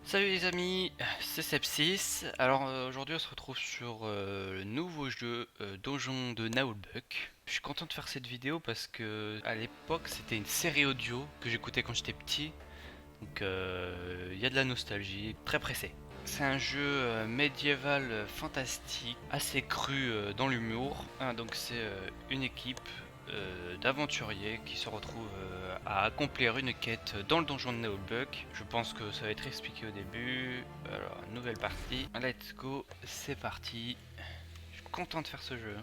Salut les amis, c'est Sepsis. Alors aujourd'hui on se retrouve sur le nouveau jeu Donjon de Naulbuck. Je suis content de faire cette vidéo parce que à l'époque c'était une série audio que j'écoutais quand j'étais petit. Donc il y a de la nostalgie, très pressé. C'est un jeu médiéval fantastique, assez cru dans l'humour. Donc c'est une équipe d'aventuriers qui se retrouvent à accomplir une quête dans le donjon de Neobuck. Je pense que ça va être expliqué au début. Alors, nouvelle partie. Let's go, c'est parti. Je suis content de faire ce jeu.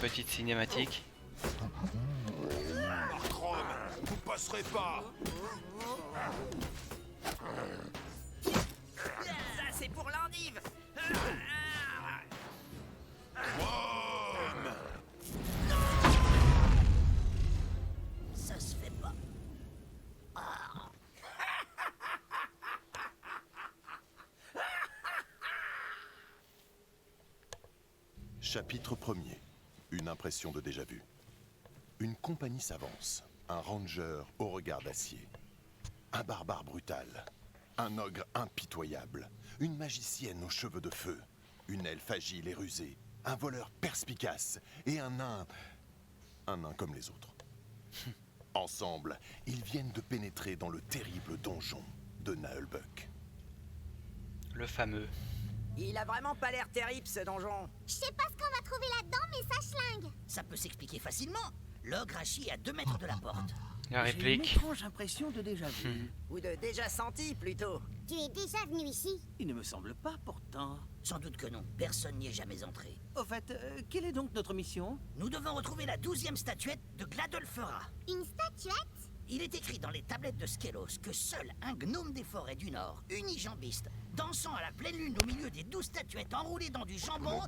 Petite cinématique. Markram, vous passerez pas. Ça, c'est pour l'endive. Rome. Ça se fait pas. Chapitre 1er. Une impression de déjà-vu. Une compagnie s'avance. Un ranger au regard d'acier. Un barbare brutal. Un ogre impitoyable. Une magicienne aux cheveux de feu. Une elfe agile et rusée. Un voleur perspicace. Et un nain... Un nain comme les autres. Ensemble, ils viennent de pénétrer dans le terrible donjon de Naulbuck. Le fameux. Il a vraiment pas l'air terrible, ce donjon. Je sais pas ce qu'on va trouver là-dedans, mais ça schlingue. Ça peut s'expliquer facilement. L'ogre a chié à 2 mètres de la porte. La J'ai une réplique. étrange impression de déjà vu. Ou de déjà senti, plutôt. Tu es déjà venu ici? Il ne me semble pas pourtant. Sans doute que non, personne n'y est jamais entré. Au fait, quelle est donc notre mission? Nous devons retrouver la 12e statuette de Gladolfera. Une statuette? Il est écrit dans les tablettes de Skelos que seul un gnome des forêts du Nord, unijambiste, dansant à la pleine lune au milieu des 12 statuettes enroulées dans du jambon...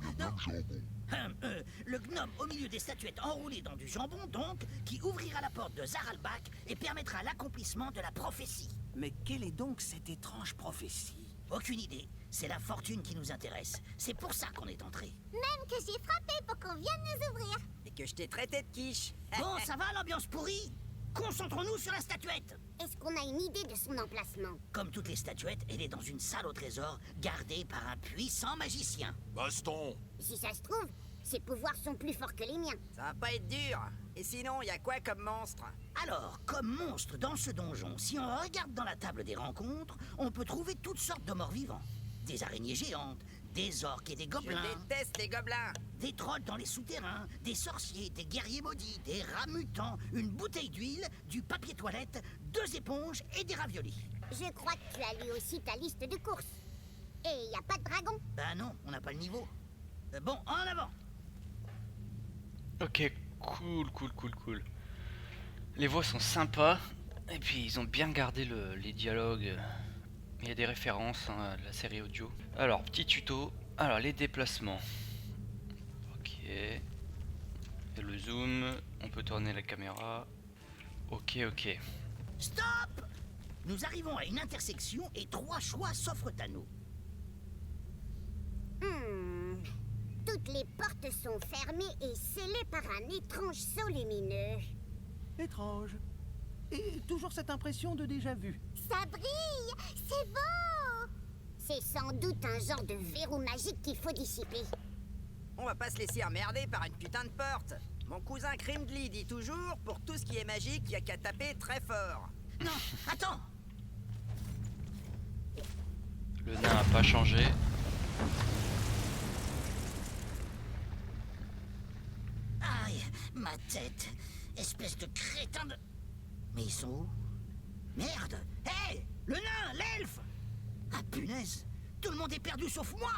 le gnome au milieu des statuettes enroulées dans du jambon, donc, qui ouvrira la porte de Zaralbach et permettra l'accomplissement de la prophétie. Mais quelle est donc cette étrange prophétie? Aucune idée. C'est la fortune qui nous intéresse. C'est pour ça qu'on est entré. Même que j'ai frappé pour qu'on vienne nous ouvrir. Et que je t'ai traité de quiche. Bon, ça va, l'ambiance pourrie? Concentrons-nous sur la statuette. Est-ce qu'on a une idée de son emplacement? Comme toutes les statuettes, elle est dans une salle au trésor, gardée par un puissant magicien. Baston. Si ça se trouve, ses pouvoirs sont plus forts que les miens. Ça va pas être dur. Et sinon, y a quoi comme monstre? Alors, comme monstre dans ce donjon, si on regarde dans la table des rencontres, on peut trouver toutes sortes de morts vivants. Des araignées géantes, des orques et des Je gobelins, déteste les gobelins. des trolls dans les souterrains, des sorciers, des guerriers maudits, des rats mutants, une bouteille d'huile, du papier toilette, 2 éponges et des raviolis. Je crois que tu as lu aussi ta liste de courses. Et y a pas de dragon. Bah non, on n'a pas le niveau. Bon, en avant. Ok, cool. Les voix sont sympas. Et puis ils ont bien gardé les dialogues. Il y a des références à la série audio. Alors, petit tuto. Alors, les déplacements. Ok. Et le zoom. On peut tourner la caméra. Ok. Stop! Nous arrivons à une intersection et 3 choix s'offrent à nous. Toutes les portes sont fermées et scellées par un étrange sceau lumineux. Étrange. Et toujours cette impression de déjà vu. Ça brille! C'est beau! C'est sans doute un genre de verrou magique qu'il faut dissiper. On va pas se laisser emmerder par une putain de porte. Mon cousin Grimdly dit toujours, pour tout ce qui est magique, y a qu'à taper très fort. Non, attends! Le nain a pas changé. Aïe, ma tête! Espèce de crétin de... Mais ils sont où? Merde! Hé! Le nain! L'elfe! Ah punaise! Tout le monde est perdu sauf moi!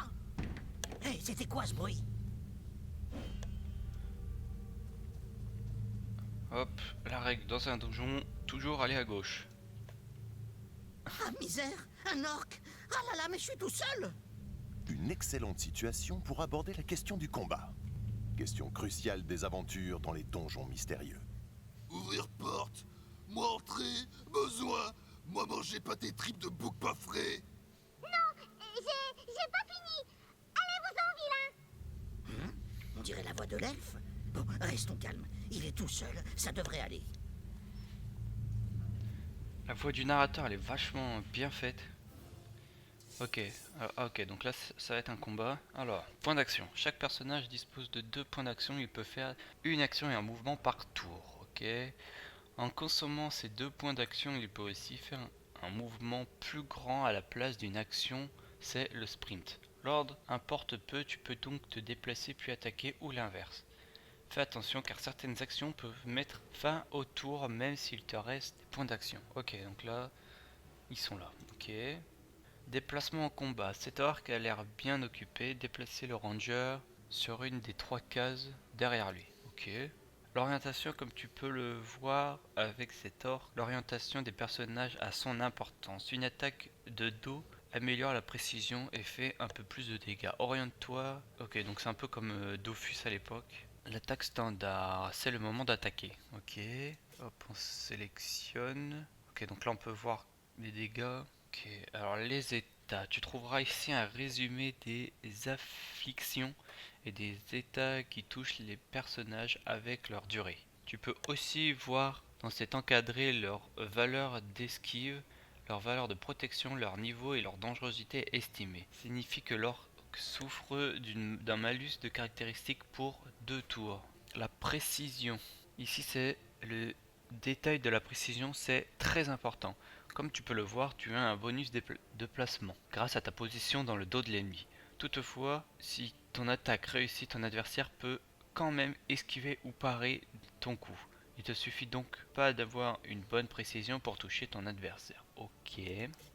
Hé, c'était quoi ce bruit? Hop, la règle dans un donjon, toujours aller à gauche. Ah misère! Un orc! Ah là là, mais je suis tout seul! Une excellente situation pour aborder la question du combat. Question cruciale des aventures dans les donjons mystérieux. Ouvrir porte, moi entrer, besoin, moi manger pas tes tripes de bouc pas frais. J'ai pas fini. Allez-vous-en, vilain. On dirait la voix de l'elfe. Bon, restons calmes. Il est tout seul, ça devrait aller. La voix du narrateur elle est vachement bien faite. Ok, ok, donc là ça va être un combat. Alors, point d'action. Chaque personnage dispose de 2 points d'action. Il peut faire une action et un mouvement par tour. Ok. En consommant ces 2 points d'action, il peut aussi faire un mouvement plus grand à la place d'une action. C'est le sprint. L'ordre importe peu, tu peux donc te déplacer puis attaquer ou l'inverse. Fais attention car certaines actions peuvent mettre fin au tour même s'il te reste des points d'action. Ok, donc là, ils sont là. Ok. Déplacement en combat. Cet orc a l'air bien occupé. Déplacer le ranger sur une des 3 cases derrière lui. Ok. L'orientation, comme tu peux le voir avec cet orc, l'orientation des personnages a son importance. Une attaque de dos améliore la précision et fait un peu plus de dégâts. Oriente-toi. Ok, donc c'est un peu comme Dofus à l'époque. L'attaque standard, c'est le moment d'attaquer. Ok. Hop, on sélectionne. Ok, donc là on peut voir les dégâts. Ok, alors les états. Tu trouveras ici un résumé des afflictions et des états qui touchent les personnages avec leur durée. Tu peux aussi voir dans cet encadré leur valeur d'esquive, leur valeur de protection, leur niveau et leur dangerosité estimée. Signifie que l'orc souffre d'un malus de caractéristiques pour 2 tours. La précision. Ici c'est le détail de la précision, c'est très important. Comme tu peux le voir, tu as un bonus de placement grâce à ta position dans le dos de l'ennemi. Toutefois, si ton attaque réussit, ton adversaire peut quand même esquiver ou parer ton coup. Il te suffit donc pas d'avoir une bonne précision pour toucher ton adversaire. Ok,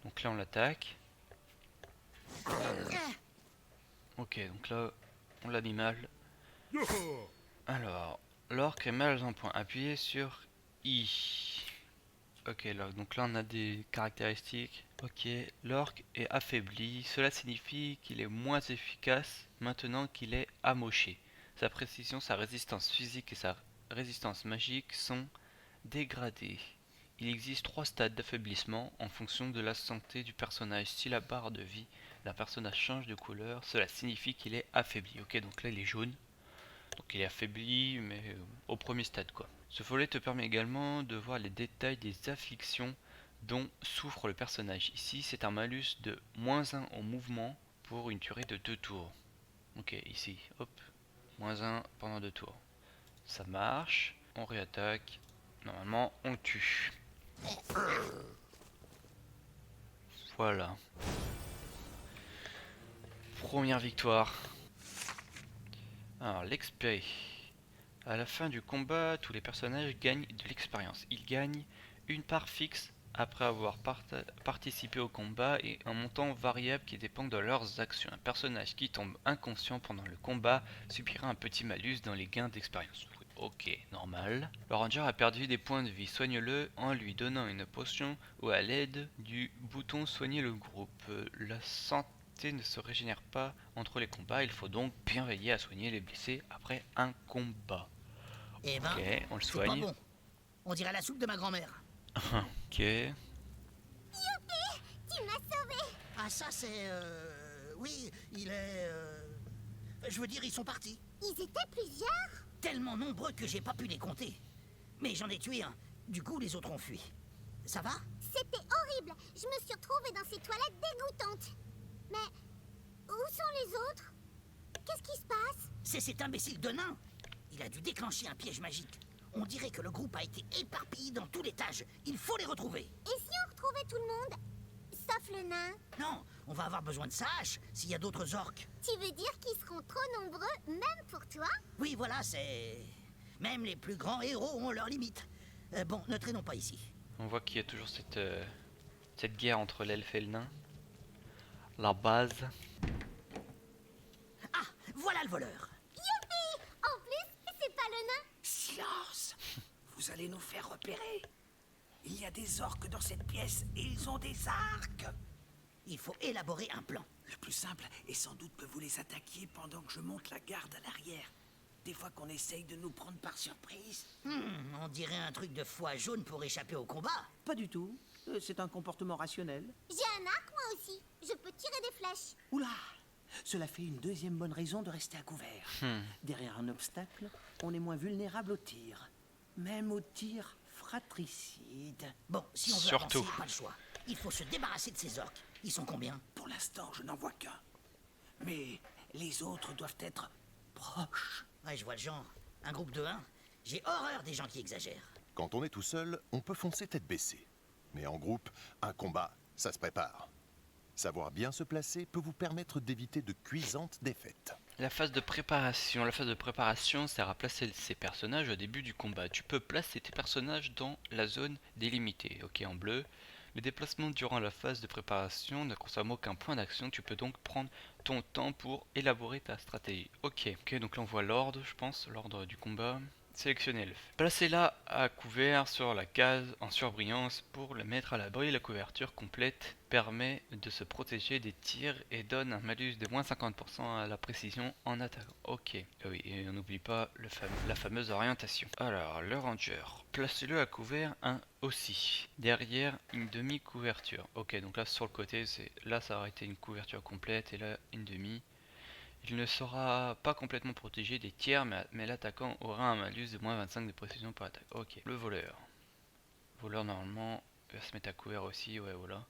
donc là on l'attaque. Ok, donc là on l'a mis mal. Alors, l'orc est mal en point. Appuyez sur I. Ok, donc là on a des caractéristiques. Ok, l'orc est affaibli. Cela signifie qu'il est moins efficace maintenant qu'il est amoché. Sa précision, sa résistance physique et sa résistance magique sont dégradées. Il existe 3 stades d'affaiblissement en fonction de la santé du personnage. Si la barre de vie d'un personnage change de couleur, cela signifie qu'il est affaibli. Ok, donc là il est jaune. Donc il est affaibli, mais au premier stade quoi. Ce volet te permet également de voir les détails des afflictions dont souffre le personnage. Ici c'est un malus de -1 au mouvement pour une durée de 2 tours. Ok, ici, hop, -1 pendant 2 tours. Ça marche, on réattaque, normalement on le tue. Voilà. Première victoire. Alors l'expé. À la fin du combat, tous les personnages gagnent de l'expérience. Ils gagnent une part fixe après avoir participé au combat et un montant variable qui dépend de leurs actions. Un personnage qui tombe inconscient pendant le combat subira un petit malus dans les gains d'expérience. Ok, normal. Le ranger a perdu des points de vie. Soigne-le en lui donnant une potion ou à l'aide du bouton soigner le groupe. La santé ne se régénère pas entre les combats, il faut donc bien veiller à soigner les blessés après un combat. Eh ben, Ok, on le c'est pas soigne. bon. On dirait la soupe de ma grand-mère. Ok. Tu m'as sauvé. Ah ça c'est... Oui, il est... Je veux dire, ils sont partis. Ils étaient plusieurs. Tellement nombreux que j'ai pas pu les compter. Mais j'en ai tué un. Du coup, les autres ont fui. Ça va? C'était horrible. Je me suis retrouvée dans ces toilettes dégoûtantes. Mais où sont les autres? Qu'est-ce qui se passe? C'est cet imbécile de nain. Il a dû déclencher un piège magique. On dirait que le groupe a été éparpillé dans tout l'étage. Il faut les retrouver. Et si on retrouvait tout le monde? Sauf le nain. Non, on va avoir besoin de sa hache s'il y a d'autres orques. Tu veux dire qu'ils seront trop nombreux, même pour toi? Oui, voilà, c'est... Même les plus grands héros ont leurs limites. Bon, ne traînons pas ici. On voit qu'il y a toujours cette guerre entre l'elfe et le nain. La base. Ah, voilà le voleur. Youpi! En plus, c'est pas le nain. Silence! Vous allez nous faire repérer. Il y a des orques dans cette pièce et ils ont des arcs. Il faut élaborer un plan. Le plus simple est sans doute que vous les attaquiez pendant que je monte la garde à l'arrière. Des fois qu'on essaye de nous prendre par surprise. On dirait un truc de foie jaune pour échapper au combat. Pas du tout. C'est un comportement rationnel. J'ai un arc, moi aussi. Je peux tirer des flèches. Oula! Cela fait une deuxième bonne raison de rester à couvert. Derrière un obstacle, on est moins vulnérable au tir. Même au tir fratricide. Bon, si on veut Surtout. avancer, pas le choix. Il faut se débarrasser de ces orques. Ils sont combien? Pour l'instant, je n'en vois qu'un. Mais les autres doivent être proches. Ouais, je vois le genre. Un groupe de 1. J'ai horreur des gens qui exagèrent. Quand on est tout seul, on peut foncer tête baissée. Mais en groupe, un combat, ça se prépare. Savoir bien se placer peut vous permettre d'éviter de cuisantes défaites. La phase de préparation. La phase de préparation sert à placer ses personnages au début du combat. Tu peux placer tes personnages dans la zone délimitée, ok, en bleu. Le déplacement durant la phase de préparation ne consomme aucun point d'action. Tu peux donc prendre ton temps pour élaborer ta stratégie. Ok, donc là on voit l'ordre, je pense, l'ordre du combat. Sélectionnez l'œuf. Placez-la à couvert sur la case en surbrillance pour le mettre à l'abri. La couverture complète permet de se protéger des tirs et donne un malus de moins 50% à la précision en attaquant. Ok, oui, et on n'oublie pas la fameuse orientation. Alors, le ranger, placez-le à couvert aussi, derrière une demi-couverture. Ok, donc là sur le côté, là ça aurait été une couverture complète et là une demi. Il ne sera pas complètement protégé des tirs, mais l'attaquant aura un malus de moins 25 de précision par attaque. Ok, le voleur. Voleur normalement va se mettre à couvert aussi, ouais voilà.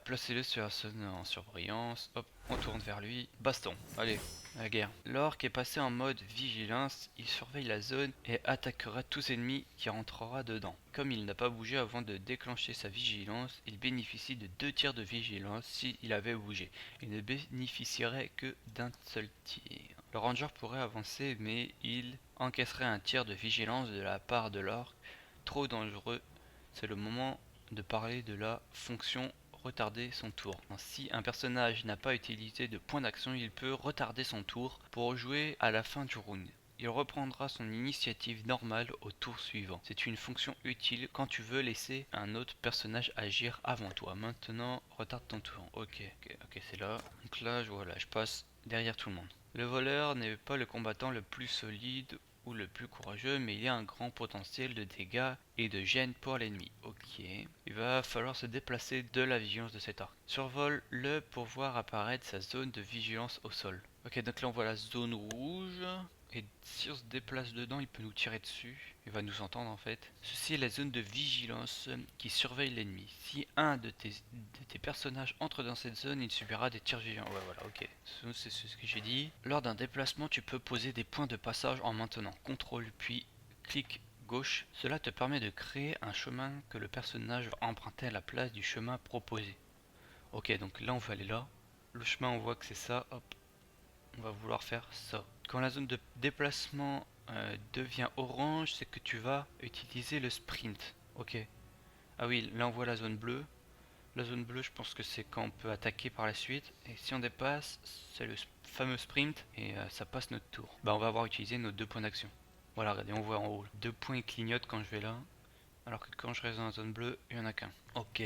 Placez-le sur la zone en surbrillance. Hop, on tourne vers lui. Baston, allez, la guerre. L'orque est passé en mode vigilance. Il surveille la zone et attaquera tous ennemis qui rentrera dedans. Comme il n'a pas bougé avant de déclencher sa vigilance, il bénéficie de 2 tirs de vigilance s'il avait bougé. Il ne bénéficierait que d'un seul tir. Le ranger pourrait avancer, mais il encaisserait un tir de vigilance de la part de l'orque. Trop dangereux. C'est le moment de parler de la fonction retarder son tour. Si un personnage n'a pas utilisé de point d'action, il peut retarder son tour pour jouer à la fin du round. Il reprendra son initiative normale au tour suivant. C'est une fonction utile quand tu veux laisser un autre personnage agir avant toi. Maintenant, retarde ton tour. Ok, c'est là. Donc là, voilà, je passe derrière tout le monde. Le voleur n'est pas le combattant le plus solide ou le plus courageux, mais il y a un grand potentiel de dégâts et de gêne pour l'ennemi. Ok, il va falloir se déplacer de la vigilance de cet arc. Survole-le pour voir apparaître sa zone de vigilance au sol. Ok, donc là on voit la zone rouge, et si on se déplace dedans, il peut nous tirer dessus. Il va nous entendre en fait. Ceci est la zone de vigilance qui surveille l'ennemi. Si un de tes personnages entre dans cette zone, il subira des tirs vigilants. Ouais, voilà, ok. C'est ce que j'ai dit. Lors d'un déplacement, tu peux poser des points de passage en maintenant CTRL puis clic gauche. Cela te permet de créer un chemin que le personnage va emprunter à la place du chemin proposé. Ok, donc là on va aller là. Le chemin, on voit que c'est ça. Hop. On va vouloir faire ça. Quand la zone de déplacement devient orange, c'est que tu vas utiliser le sprint. Ok. Ah oui, là on voit la zone bleue. La zone bleue, je pense que c'est quand on peut attaquer par la suite. Et si on dépasse, c'est le fameux sprint et ça passe notre tour. Bah on va avoir utilisé nos 2 points d'action. Voilà, regardez, on voit en haut. 2 points clignotent quand je vais là. Alors que quand je reste dans la zone bleue, il n'y en a qu'un. Ok.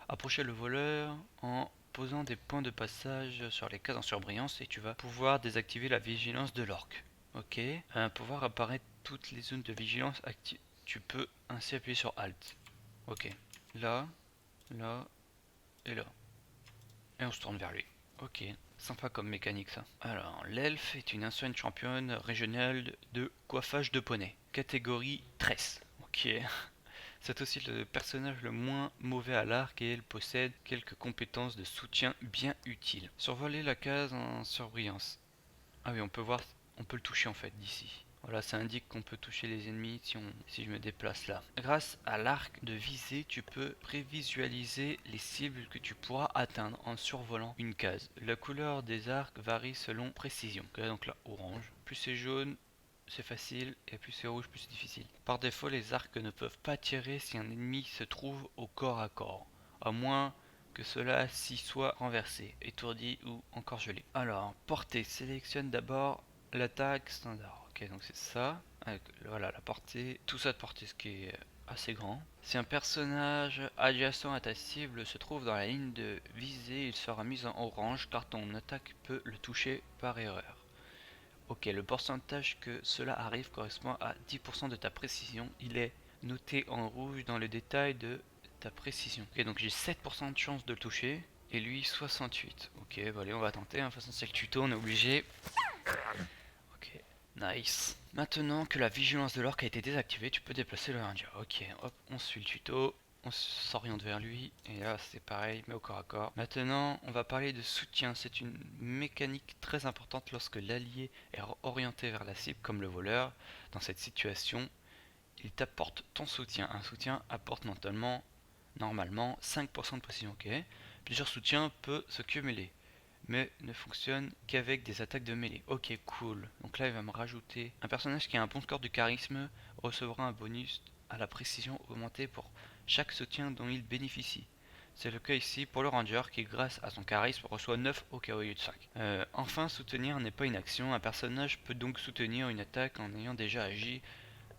Approchez le voleur en posant des points de passage sur les cases en surbrillance et tu vas pouvoir désactiver la vigilance de l'orque. Ok. Pour voir apparaître toutes les zones de vigilance actives, tu peux ainsi appuyer sur Alt. Ok. Là, là et là. Et on se tourne vers lui. Ok. Sympa comme mécanique ça. Alors, l'elfe est une ancienne championne régionale de coiffage de poney. Catégorie tresse. Ok. C'est aussi le personnage le moins mauvais à l'arc et elle possède quelques compétences de soutien bien utiles. Survoler la case en surbrillance. Ah oui, on peut le toucher en fait d'ici. Voilà, ça indique qu'on peut toucher les ennemis si je me déplace là. Grâce à l'arc de visée, tu peux prévisualiser les cibles que tu pourras atteindre en survolant une case. La couleur des arcs varie selon précision. Donc là, orange. Plus c'est jaune, c'est facile, et plus c'est rouge, plus c'est difficile. Par défaut, les arcs ne peuvent pas tirer si un ennemi se trouve au corps à corps, à moins que cela s'y soit renversé, étourdi ou encore gelé. Alors, portée, sélectionne d'abord l'attaque standard. Ok, donc c'est ça, avec voilà la portée, tout ça de portée, ce qui est assez grand. Si un personnage adjacent à ta cible se trouve dans la ligne de visée, il sera mis en orange car ton attaque peut le toucher par erreur. Ok, le pourcentage que cela arrive correspond à 10% de ta précision. Il est noté en rouge dans le détail de ta précision. Ok, donc j'ai 7% de chance de le toucher. Et lui 68. Ok, bah allez, on va tenter. De toute façon, c'est le tuto, on est obligé. Ok, nice. Maintenant que la vigilance de l'orque a été désactivée, tu peux déplacer le ranger. Ok, hop, on suit le tuto. On s'oriente vers lui. Et là, c'est pareil, mais au corps à corps. Maintenant, on va parler de soutien. C'est une mécanique très importante lorsque l'allié est orienté vers la cible, comme le voleur. Dans cette situation, il t'apporte ton soutien. Un soutien apporte normalement 5% de précision. Ok. Plusieurs soutiens peuvent se cumuler, mais ne fonctionne qu'avec des attaques de mêlée. Ok, cool. Donc là, il va me rajouter un personnage qui a un bon score de charisme recevra un bonus à la précision augmentée pour chaque soutien dont il bénéficie. C'est le cas ici pour le ranger qui, grâce à son charisme, reçoit 9 au lieu de 5. Enfin, soutenir n'est pas une action. Un personnage peut donc soutenir une attaque en ayant déjà agi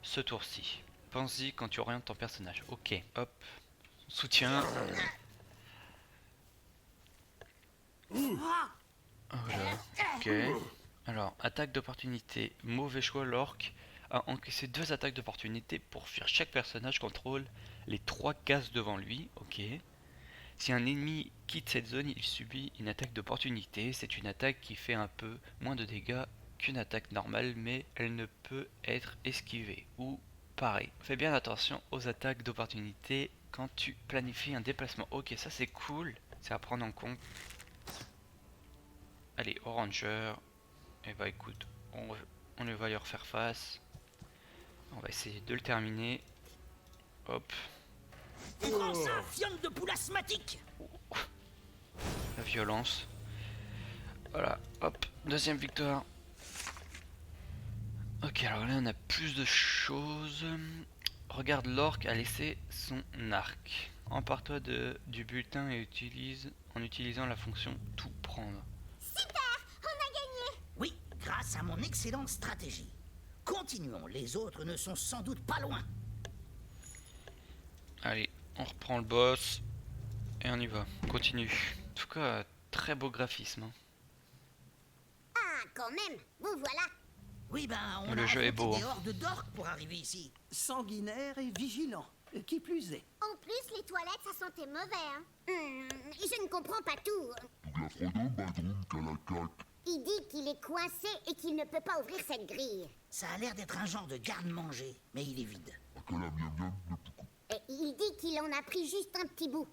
ce tour-ci. Pense-y quand tu orientes ton personnage. Ok, hop. Soutien. Voilà, ok. Alors, attaque d'opportunité. Mauvais choix, l'orque a encaissé 2 attaques d'opportunité pour fuir. Chaque personnage contrôle les 3 cases devant lui. Ok. Si un ennemi quitte cette zone, il subit une attaque d'opportunité. C'est une attaque qui fait un peu moins de dégâts qu'une attaque normale, mais elle ne peut être esquivée ou parée. Fais bien attention aux attaques d'opportunité quand tu planifies un déplacement. Ok, ça c'est cool. C'est à prendre en compte. Allez, au ranger. Et bah écoute, on va y refaire face. On va essayer de le terminer. Hop. Prends ça, fiole de poule asthmatique! La violence. Voilà, hop, deuxième victoire. Ok, alors là on a plus de choses. Regarde, l'orque a laissé son arc. Empare-toi du bulletin et utilise en utilisant la fonction tout prendre. Super! On a gagné! Oui, grâce à mon excellente stratégie. Continuons, les autres ne sont sans doute pas loin. Allez, on reprend le boss. Et on y va, on continue. En tout cas, très beau graphisme. Hein. Ah, quand même! Vous voilà! Oui, ben, on Le a jeu est affronté beau, des hein. hordes d'orques pour arriver ici. Sanguinaire et vigilant. Qui plus est. En plus, les toilettes, ça sentait mauvais, hein. Je ne comprends pas tout. Il dit qu'il est coincé et qu'il ne peut pas ouvrir cette grille. Ça a l'air d'être un genre de garde-manger, mais il est vide. Et il dit qu'il en a pris juste un petit bout.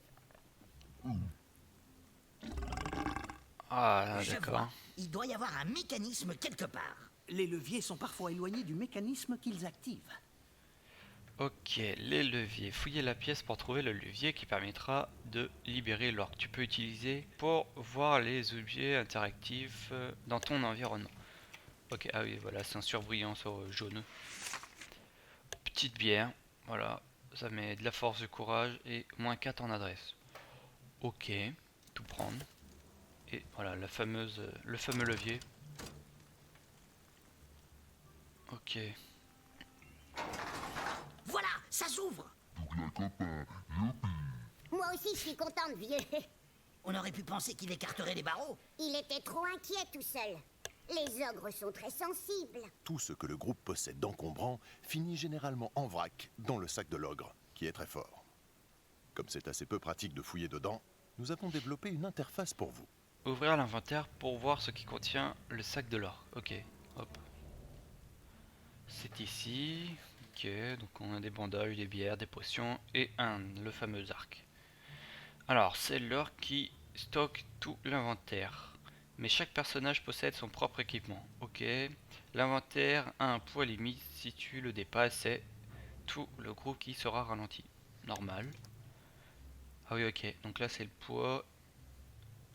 Ah, Je d'accord. vois. Il doit y avoir un mécanisme quelque part. Les leviers sont parfois éloignés du mécanisme qu'ils activent. Ok, les leviers. Fouillez la pièce pour trouver le levier qui permettra de libérer l'orque. Tu peux utiliser pour voir les objets interactifs dans ton environnement. Ok, ah oui, voilà, c'est un surbrillance jaune. Petite bière, voilà, ça met de la force de courage et -4 en adresse. Ok, tout prendre. Et voilà, le fameux levier. Ok. Voilà, ça s'ouvre. Moi aussi, je suis contente, vieux. On aurait pu penser qu'il écarterait les barreaux. Il était trop inquiet tout seul. Les ogres sont très sensibles. Tout ce que le groupe possède d'encombrant finit généralement en vrac dans le sac de l'ogre, qui est très fort. Comme c'est assez peu pratique de fouiller dedans, nous avons développé une interface pour vous. Ouvrir l'inventaire pour voir ce qui contient le sac de l'or. Ok, hop. C'est ici. Ok, donc on a des bandages, des bières, des potions et le fameux arc. Alors, c'est l'or qui stocke tout l'inventaire. Mais chaque personnage possède son propre équipement. Ok, l'inventaire a un poids limite. Si tu le dépasses, c'est tout le groupe qui sera ralenti. Normal. Ah oui, ok, donc là c'est le poids.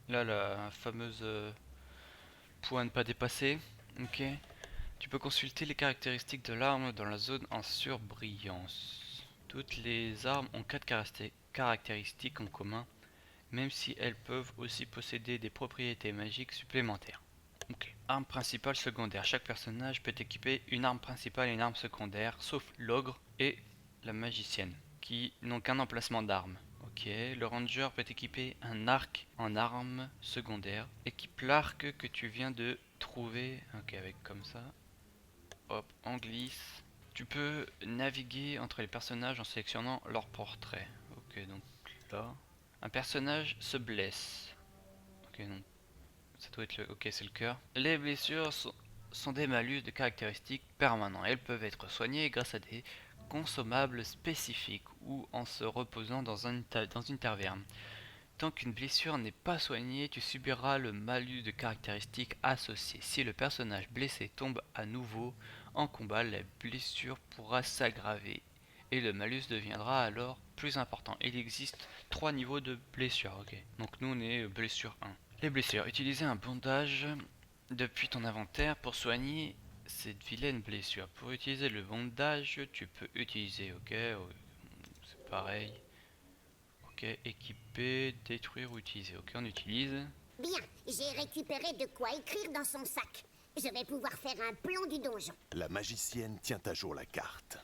Là, la fameuse poids à ne pas dépasser. Ok. Tu peux consulter les caractéristiques de l'arme dans la zone en surbrillance. Toutes les armes ont 4 caractéristiques en commun, même si elles peuvent aussi posséder des propriétés magiques supplémentaires. Ok. Arme principale, secondaire. Chaque personnage peut équiper une arme principale et une arme secondaire, sauf l'ogre et la magicienne, qui n'ont qu'un emplacement d'arme. Ok, le ranger peut équiper un arc en arme secondaire. Équipe l'arc que tu viens de trouver. Ok, avec comme ça. Hop, on glisse. Tu peux naviguer entre les personnages en sélectionnant leur portrait. Ok, donc là. Un personnage se blesse. Ok, donc ça doit être le... Ok, c'est le cœur. Les blessures sont des malus de caractéristiques permanents. Elles peuvent être soignées grâce à des consommables spécifiques ou en se reposant dans une taverne. Tant qu'une blessure n'est pas soignée, tu subiras le malus de caractéristiques associé. Si le personnage blessé tombe à nouveau en combat, la blessure pourra s'aggraver et le malus deviendra alors plus important. Il existe 3 niveaux de blessure. Ok. Donc nous on est blessure 1. Les blessures. Utiliser un bandage depuis ton inventaire pour soigner cette vilaine blessure. Pour utiliser le bandage, tu peux utiliser, ok, c'est pareil. Ok, équiper, détruire ou utiliser. Ok, on utilise. Bien, j'ai récupéré de quoi écrire dans son sac. Je vais pouvoir faire un plan du donjon. La magicienne tient à jour la carte.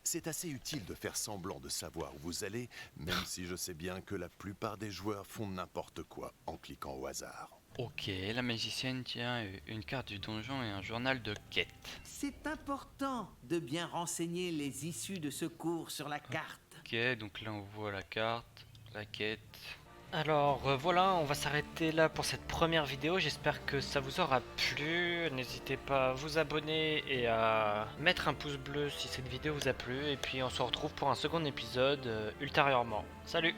C'est assez utile de faire semblant de savoir où vous allez, même si je sais bien que la plupart des joueurs font n'importe quoi en cliquant au hasard. Ok, la magicienne tient une carte du donjon et un journal de quête. C'est important de bien renseigner les issues de secours sur la carte. Ok, donc là on voit la carte, la quête. Alors voilà, on va s'arrêter là pour cette première vidéo. J'espère que ça vous aura plu. N'hésitez pas à vous abonner et à mettre un pouce bleu si cette vidéo vous a plu. Et puis on se retrouve pour un second épisode ultérieurement. Salut!